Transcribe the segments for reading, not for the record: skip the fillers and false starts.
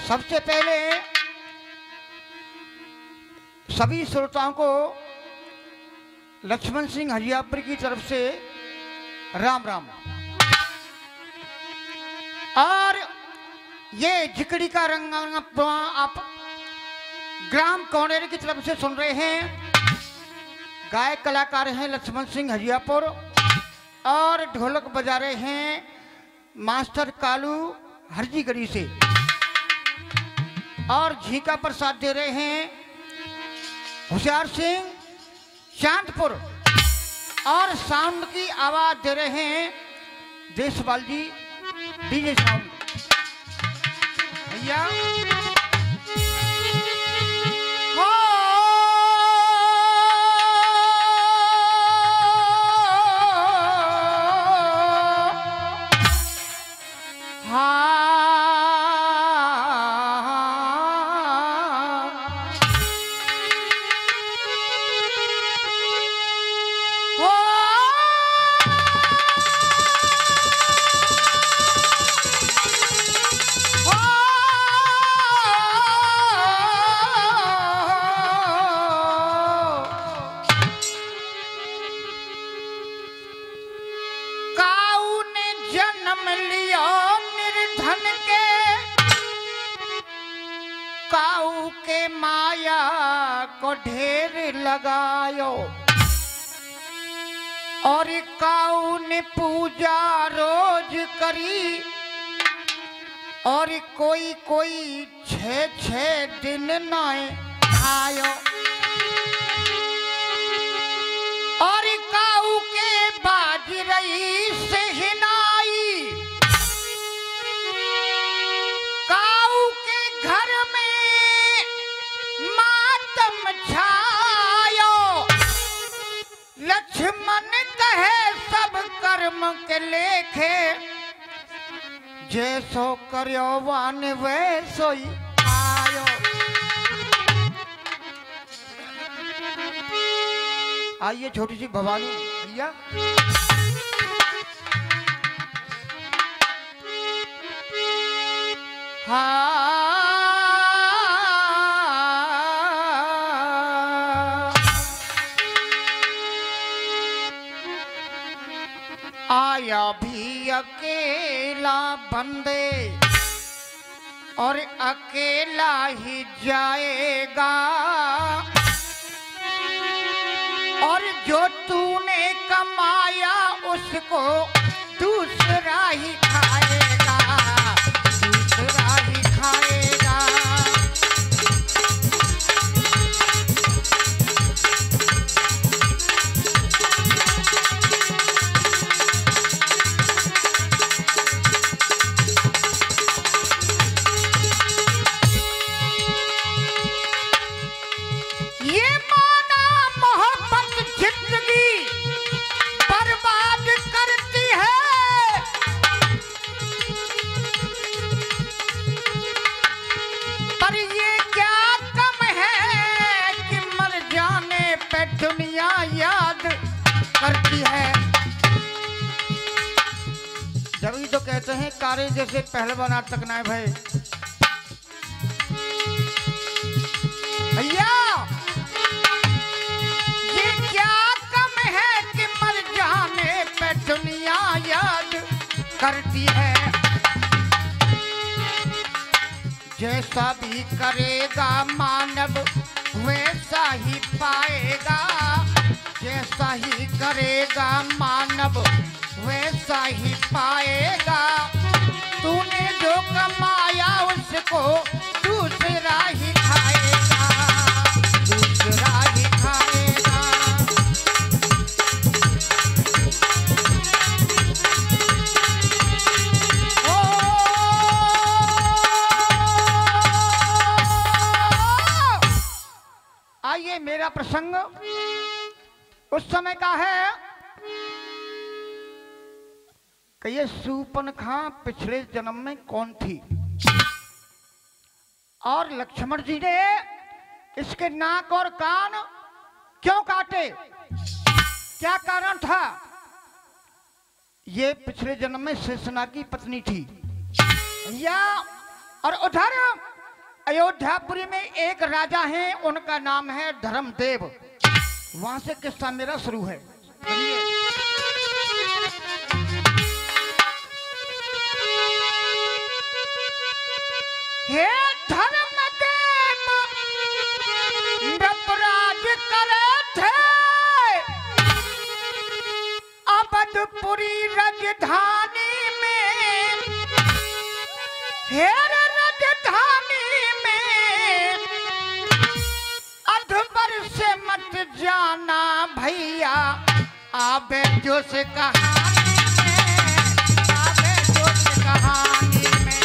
सबसे पहले सभी श्रोताओं को लक्ष्मण सिंह हरियापुर की तरफ से राम राम। और ये झिकड़ी का रंग आप ग्राम कौनेर की तरफ से सुन रहे हैं। गायक कलाकार हैं लक्ष्मण सिंह हरियापुर और ढोलक बजा रहे हैं मास्टर कालू हरजीगढ़ी से। और झीका पर साथ दे रहे हैं होशियार सिंह चांदपुर। और साउंड की आवाज दे रहे हैं देशपाल जी डीजे साउंड भैया। काऊ के माया को ढेर लगायो और काऊ ने पूजा रोज करी और कोई कोई 6 दिन नाए आयो। और काऊ के बाज रही से हिनाई काऊ के घर में मातम छायो। लक्ष्मण कहे सब कर्म के लेखे जैसो करो वान वैसो ही आयो। आइए छोटी सी भवानी भैया। आया भी अकेला बंदे और अकेला ही जाएगा और जो तूने कमाया उसको दूसरा ही खाएगा, दूसरा ही खाएगा। करती है जब तो कहते हैं कारे जैसे पहलवान आज तक ना भाई भैया। ये क्या कम है कि मर जाने पे दुनिया याद करती है। जैसा भी करेगा मानव वैसा ही पाएगा, जैसा ही करेगा मानव वैसा ही पाएगा। तूने जो कमाया उसको दूसरा ही खाएगा, दूसरा ही खाएगा। है कि ये शूर्पणखा पिछले जन्म में कौन थी और लक्ष्मण जी ने इसके नाक और कान क्यों काटे, क्या कारण था। ये पिछले जन्म में शेषनाग की पत्नी थी या। और उधर अयोध्यापुरी में एक राजा हैं, उनका नाम है धर्मदेव। वहां से किस्सा मेरा शुरू है। हे धर्मदेव नृपराज करे थे अवधपुरी राजधानी में। हे राजधानी में अधवर से मत जाना भैया, आबे जो से कहानी में, आबे जो से कहानी में।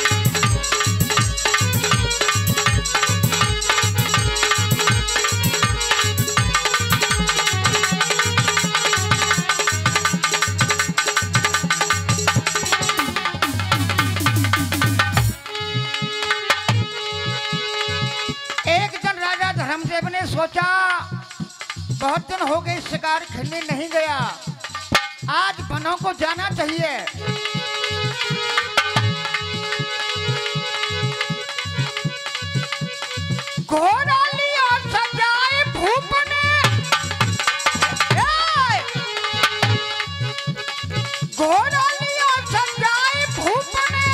धर्मदेव ने सोचा बहुत दिन हो गए शिकार खेलने नहीं गया, आज वनों को जाना चाहिए। घोड़ा लिया सजाए भूप ने, घोड़ा लिया सजाए भूप ने,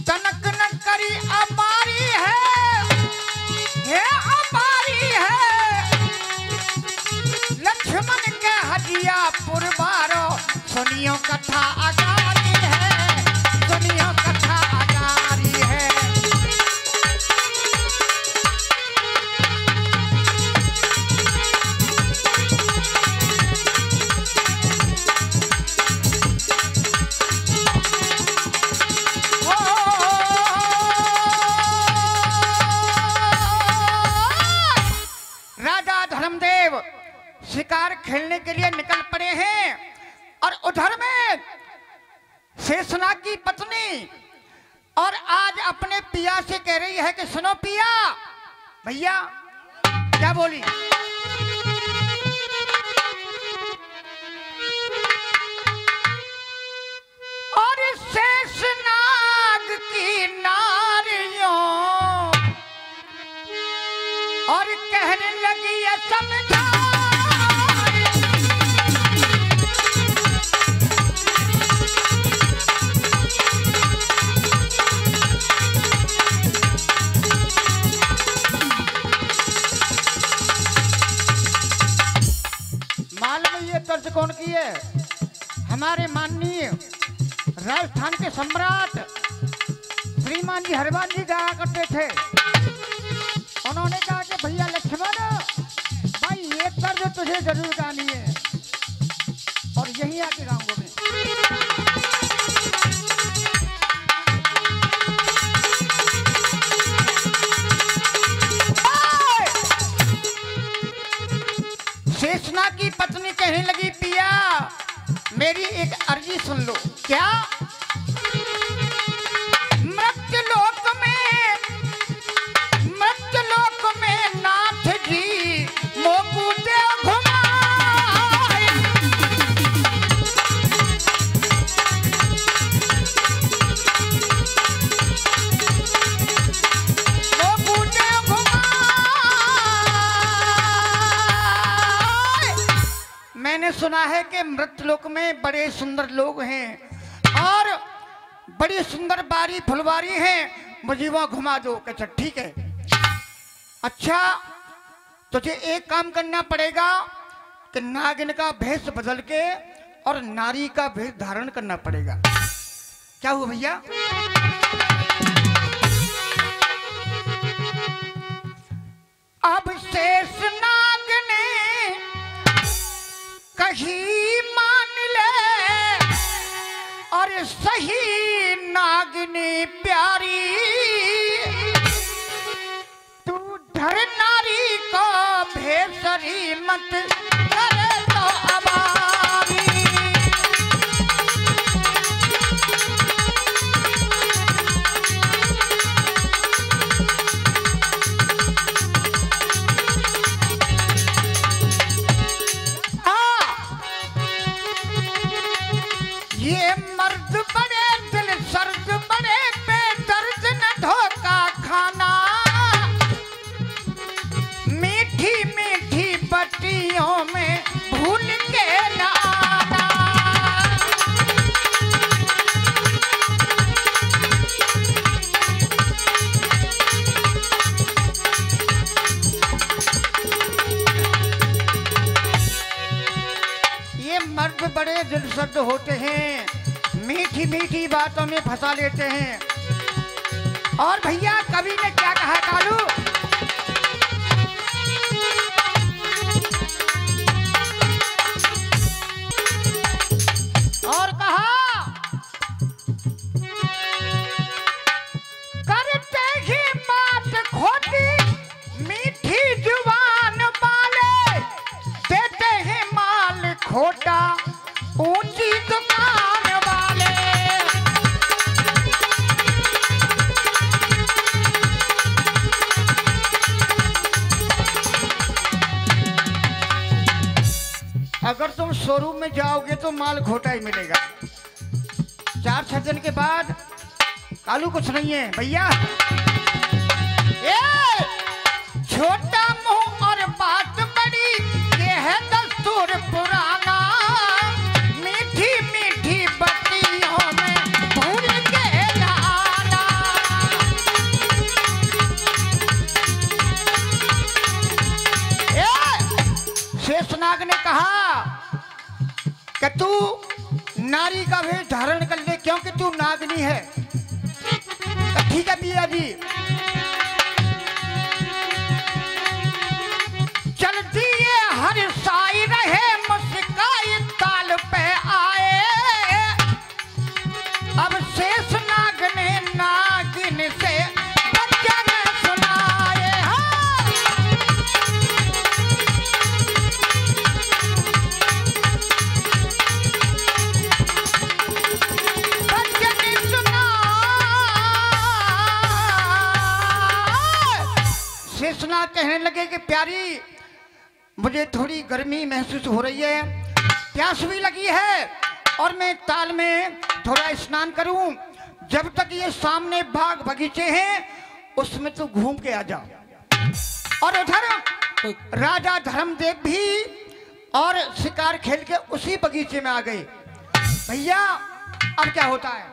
तनक न करी अमारी है, ये हमारी है। लक्ष्मण के हजिया पुरवारो, सुनियो कथा अगारी है, सुनियो कथा अगारी है। धर्मदेव शिकार खेलने के लिए निकल पड़े हैं और उधर में शेषनाग की पत्नी और आज अपने पिया से कह रही है कि सुनो पिया। भैया क्या बोली, और शेषनाग की नारियों और कहने लगी है समझा, मालूम ये तर्ज कौन की है, हमारे माननीय राजस्थान के सम्राट श्रीमान जी हरवान जी गाया करते थे। उन्होंने कहा कि भैया लक्ष्मण भाई ये तर्ज तुझे जरूर गानी है और यही आके गाऊंगा मैं। शेषनाग की पत्नी कहने लगी पिया मेरी एक अर्जी सुन लो। क्या, मृत्युलोक में नाथ जी मोकू देव घुमाए, मोकू देव घुमाए। मैंने सुना है कि मृत्युलोक में बड़े सुंदर लोग हैं और बड़ी सुंदर बारी फुलवारी है, मुझे वहां घुमा दो। अच्छा ठीक है, अच्छा तुझे एक काम करना पड़ेगा कि नागिन का भेष बदल के और नारी का भेष धारण करना पड़ेगा। क्या हुआ भैया, अब शेषनाग ने कही मान ले और सही नागिनी प्यारी, तू धर नारी को भेसरी मत करे ये मर्द बड़े दिल सर्द बड़े बेदर्द न धोखा खाना, मीठी मीठी बत्तियों में भूल के न आना। ये मर्द बड़े दिल सर्द होते हैं, मीठी मीठी बातों में फंसा लेते हैं। और भैया कवि ने क्या कहा कालू, और कहा करते ही बात खोटी मीठी जुबान वाले, देते हैं माल खोटा ऊंची दुकान वाले। अगर तुम शोरूम में जाओगे तो माल खोटा ही मिलेगा। 4-6 दिन के बाद कालू कुछ नहीं है भैया, छोटा मुंह और बात बड़ी, ये है दस्तूर पुराना, मीठी मीठी बत्तियों में भूल के जाना। शेषनाग ने कहा कि तू नारी का वेश धारण कर ले क्योंकि तू नागनी है। ठीक है पिया जी, चलती है हर साई रहे मुस्काई ताल पे आए, अब शेषनाग ने नागिन से भजन सुनाए। शेषनाग कहने लगे कि प्यारी, मुझे थोड़ी गर्मी महसूस हो रही है, प्यास भी लगी है, और मैं ताल में थोड़ा स्नान करूं। जब तक ये सामने बाग बगीचे हैं उसमें तो घूम के आ जाओ। और उधर राजा धर्मदेव भी और शिकार खेल के उसी बगीचे में आ गए। भैया अब क्या होता है,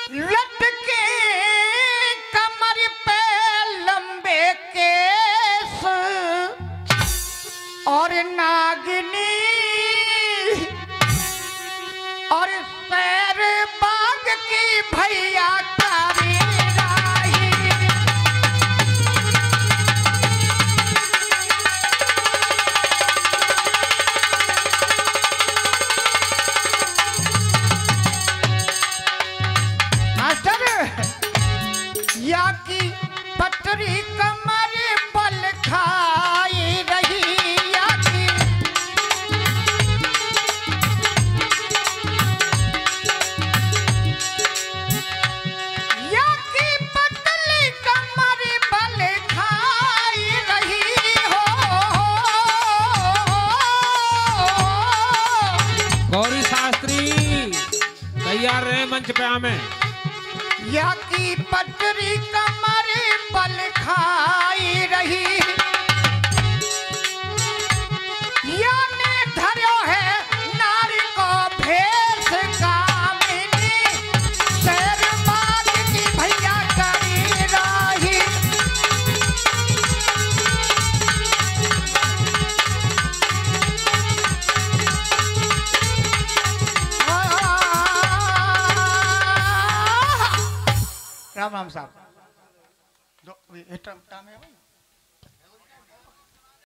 लटके कमर पे लंबे केस और नागिनी और सैर बाग की भैया कारी राही। या की पतरी कमर बल खाई रही, या की पतली कमर बल खाई रही हो। गौरी शास्त्री तैयार रहे मंच पे हमें। या की पतरी कमर बल खाई रही, या ने धरो है नारी को भेष कामिनी, सैर बाग की भैया करी राही। राम राम साहब,